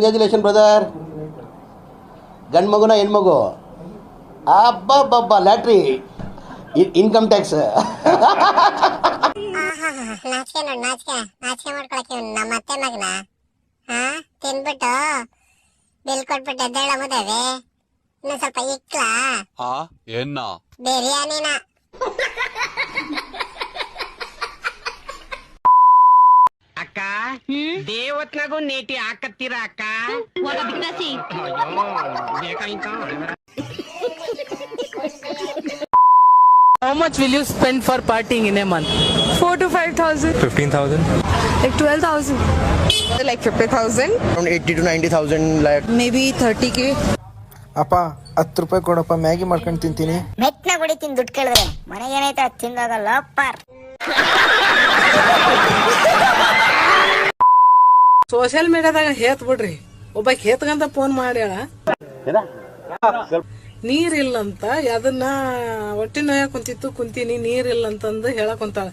Congratulation brother. ಗಂಡು ಮಗುನ ಹೆಣ್ಮಗು? ಅಬ್ಬಬ್ಬಬ್ಬ, ಲ್ಯಾಟ್ರಿ, ಇನ್ಕಮ್ ಟ್ಯಾಕ್ಸ್. ನಾಚಿಕೆ ನೋಡಿ, ನಾಚಿಕೆ ಮಾಡ್ಕೊಳಕ್ಕೆ ನಮ್ಮ ಅತ್ತೆ ಮಗನ ತಿನ್ಬಿಟ್ಟು ಬಿಲ್ ಕೊಟ್ಬಿಟ್ಟು ಎದ್ದೇಳ ಮುದೇವೆ. ಇನ್ನು ಸ್ವಲ್ಪ ಇಕ್ಲಾ ಬಿರಿಯಾನಿನ. ಅಕ್ಕ ದೇವತ್ನಾಗೂ ನೇಟಿ ಹಾಕತ್ತೀರ ಅಕ್ಕ? How much will you spend for partying in a month? 4 to 5,000. 15,000. Like 12,000. Like 50,000. Around 80 to 90,000. Like Maybe 30K. ಅಪ್ಪ 10 ರೂಪಾಯಿ ಕೊಡಪ್ಪ, ಮ್ಯಾಗಿ ಮಾಡ್ಕೊಂಡು ತಿಂತೀನಿ. ಮೆಟ್ನ ಗುಡಿತೀನಿ ದುಡ್ಡು ಕೇಳಿದ್ರೆ ಮನೆಗೆ ಏನೈತೆ ಅದು ತಿಂದಾಗಲ್ಲ ಪಾರ್. ಸೋಷಿಯಲ್ ಮೀಡಿಯಾದಾಗ ಹೇತ್ ಬಿಡ್ರಿ, ಒಬ್ಬ ಹೇತ್ಕಂತ ಫೋನ್ ಮಾಡ್ಯಾಳ ನೀರಿಲ್ಲಂತ, ಅದನ್ನ ಹೊಟ್ಟೆ ಕುಂತೀನಿ ನೀರಿಲ್ಲಂತಂದು ಹೇಳಕೊಂತಾಳ.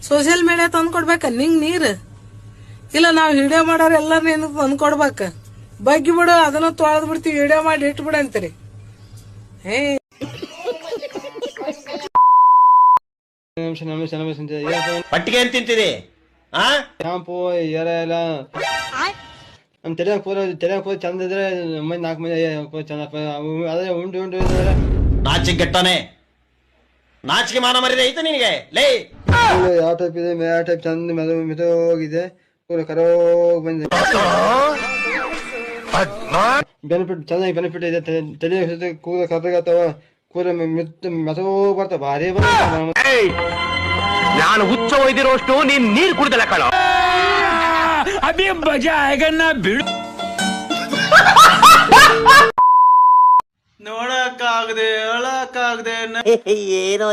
ಸೋಷಿಯಲ್ ಮೀಡಿಯಾ ತಂದು ಕೊಡ್ಬೇಕ ನಿಂಗ್ ನೀರ್? ಇಲ್ಲ ನಾವ್ ವಿಡಿಯೋ ಮಾಡೋರು ಎಲ್ಲಾರು ನಿನ್ ತಂದು ಕೊಡ್ಬೇಕ. ಬಗ್ಗಿ ಬಿಡು, ಅದನ್ನ ತೊಳೆದ್ ಬಿಡ್ತೀವಿ, ವಿಡಿಯೋ ಮಾಡಿ ಇಟ್ಬಿಡ ಅಂತೀರಿ. ಪಟ್ಟಿಗೆ ಏನ್ ತಿಂತೀರಿ? ಶಾಂಪೂ ಏರ ಎಲ್ಲ ನಮ್ ತಲೆ ಕೂದ ಚಂದ ಇದ್ರೆ 4 ಮಂದಿ ಚಂದ ಅದೇ ಉಂಟು ನಾಚಿಕೆ ಗೆಟ್ಟನೆ, ನಾಚಿಕೆ ಮಾನ ಮರಿದೆ ಐತೆ ನಿನಗೆ? ಲೇ, ಯಾವ ಟೈಪ್ ಇದೆ, ಯಾವ ಟೈಪ್ ಚಂದ ಮೆದೋಗಿದೆ, ಕರೋಗ್ ಬಂದಿದೆ. ಬೆನಿಫಿಟ್ ಚೆನ್ನಾಗಿ ಬೆನಿಫಿಟ್ ಇದೆ. ತಲೆ ಕೂದ ಕರ್ರಗತ್ತವ, ಕೂದ ಮೆಸೋ ಬರ್ತಾವ, ಭಾರಿ ಬರ್ತಾವ. ನಾನು ಹುಚ್ಚ ಒಯ್ದಿರೋಷ್ಟು ನೀನ್ ನೀರ್ ಕುಡ್ದಲ್ಲ ಕಳ. ಅದೇ ಬಜಾ ಆಗನ್ನ ಬಿಡು. ನೋಡಕ್ಕಾಗದೆ ಹೇಳಕ್ಕಾಗದೆ ಏನೋ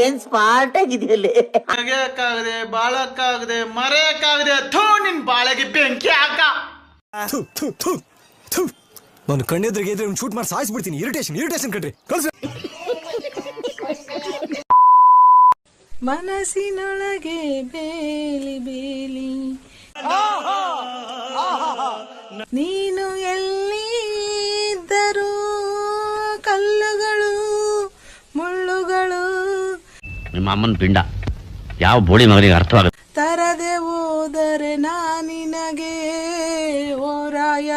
ಏನ್ ಸ್ಮಾರ್ಟ್ ಆಗಿದೆಯಲ್ಲಿ. ನಗೆಯಕ್ಕಾಗದೆ ಬಾಳಕ್ಕಾಗದೆ ಮರೆಯಕ್ಕಾಗದೆ. ಥೂ, ನಿನ್ ಬಾಳೆಗೆ ಬೆಂಕಿ ಹಾಕ. ನಾನು ಕಣ್ಣೆದ್ರಿಗೆ ಇದ್ರೆ ಶೂಟ್ ಮಾಡಿ ಸಾಯಿಸ್ಬಿಡ್ತೀನಿ. ಇರಿಟೇಷನ್ ಕಣ್ರಿ, ಕಳ್ಸ. ಮನಸ್ಸಿನೊಳಗೆ ಬೇಲಿ ಬೇಲಿ ನೀನು ಎಲ್ಲಿ ಇದ್ದರೂ ಕಲ್ಲುಗಳು ಮುಳ್ಳುಗಳು. ನಿಮ್ಮ ಅಮ್ಮನ ಪಿಂಡ ಯಾವ ಬೋಳಿ ಮಗನಿಗೆ ಅರ್ಥವಾಗುತ್ತೆ. ತರದೆ ಹೋದರೆ ನಾನಿನಗೆ ಓರಾಯ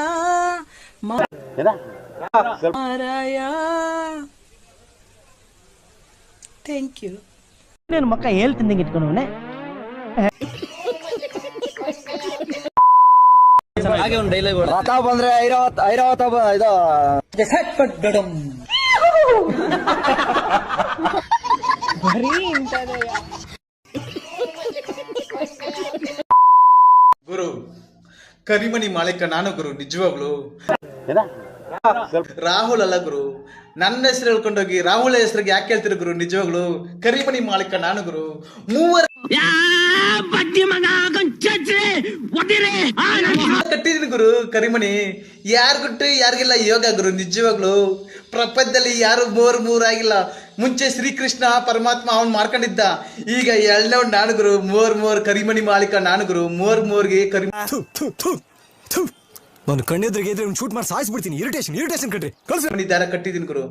ಮಾರಾಯ. Thank you. నేను మొక్క ಹೇಳ್ತೀನಿ ಇಟ್ಕೊಂಡವನೆ. ಹಾಗೆ ಒಂದು ಡೈಲಾಗ್ ಬಂದ್ರೆ ಐರಾವತ ಇದು ಗುರು, ಕರಿಮಣಿ ಮಾಲೀಕ ನಾನು ಗುರು, ನಿಜವಾಗ್ಲು. ರಾಹುಲ್ ಅಲ್ಲ ಗುರು, ನನ್ನ ಹೆಸರು ಹೇಳ್ಕೊಂಡೋಗಿ ರಾಹುಲ್ ಹೆಸರಿಗೆ ಯಾಕೆ ಹೇಳ್ತಿರ ಗುರು? ನಿಜವಾಗ್ಲು ಕರಿಮಣಿ ಮಾಲೀಕ ನಾನು ಗುರು. ಮೂವರು ಕಟ್ಟಿದೀನಿ ಗುರು ಕರಿಮಣಿ. ಯಾರು ಗುಟ್ಟು ಯಾರಿಗೆಲ್ಲ ಯೋಗ ಗುರು. ನಿಜವಾಗ್ಲು ಪ್ರಪಂಚದಲ್ಲಿ ಯಾರು ಮೂರಾಗಿಲ್ಲ. ಮುಂಚೆ ಶ್ರೀಕೃಷ್ಣ ಪರಮಾತ್ಮ ಅವ್ನು ಮಾಡ್ಕೊಂಡಿದ್ದ, ಈಗ ಎರಡನೇ ನಾನು ಗುರು. ಮೂರ್ ಕರಿಮಣಿ ಮಾಲೀಕ ನಾನು ಗುರು. ಮೂರ್ಗೆ ನಾನು ಕಣ್ಣೆದ್ರಿಗೆ ಇದ್ರೆ ಶೂಟ್ ಮಾಡಿ ಸಾಯಿಸ್ಬಿಡ್ತೀನಿ. ಇರಿಟೇಷನ್ ಕಣ್ರಿ, ಕಳ್ಸ. ದಾರ ಕಟ್ಟಿದೀನಿ ಗುರು.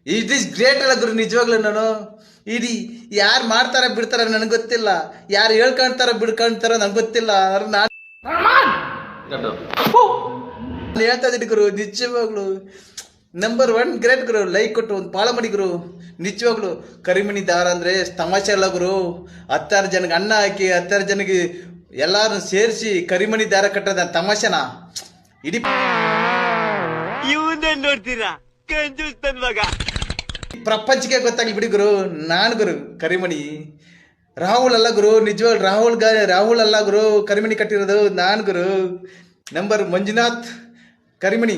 ಇಟ್ ಇಸ್ ಗ್ರೇಟ್ ಅಲ್ಲ ಗುರು. ನಿಜವಾಗ್ಲು ನಾನು ಇಡೀ ಯಾರು ಮಾಡ್ತಾರ ಬಿಡ್ತಾರ ನನಗೆ ಗೊತ್ತಿಲ್ಲ, ಯಾರು ಹೇಳ್ಕೊಂತಾರ ಬಿಡ್ಕೊಂತಾರ ನಂಗೆ ಗೊತ್ತಿಲ್ಲ. ನಾನು ಹೇಳ್ತಾ ಇದೀನಿ ಗುರು. ನಿಜವಾಗ್ಲು ನಂಬರ್ 1 ಗ್ರೇಟ್ ಗುರು. ಲೈಕ್ ಕೊಟ್ಟು ಒಂದು ಪಾಳ ಮಾಡಿ ಗುರು. ನಿಜವಾಗ್ಲು ಕರಿಮಣಿ ದಾರ ಅಂದ್ರೆ ತಮಾಷೆ ಅಲ್ಲ ಗುರು. 10 ಜನಕ್ಕೆ ಅನ್ನ ಹಾಕಿ 10 ಜನಕ್ಕೆ ಎಲ್ಲಾರು ಸೇರಿಸಿ ಕರಿಮಣಿ ದಾರ ಕಟ್ಟದ ತಮಾಷೆನಾ? ಇಡೀ ನೋಡ್ತೀರಾ ಮಗ ಪ್ರಪಂಚಕ್ಕೆ ಗೊತ್ತಾಗ್ಲಿ ಬಿಡಿ ಗುರು. ನಾನು ಗುರು ಕರಿಮಣಿ. ರಾಹುಲ್ ಅಲ್ಲ ಗುರು. ನಿಜವಾಗ್ ರಾಹುಲ್ ಅಲ್ಲ ಗುರು ಕರಿಮಣಿ ಕಟ್ಟಿರೋದು. ನಾನು ಗುರು. ನಂಬರ್ ಮಂಜುನಾಥ್ ಕರಿಮಣಿ.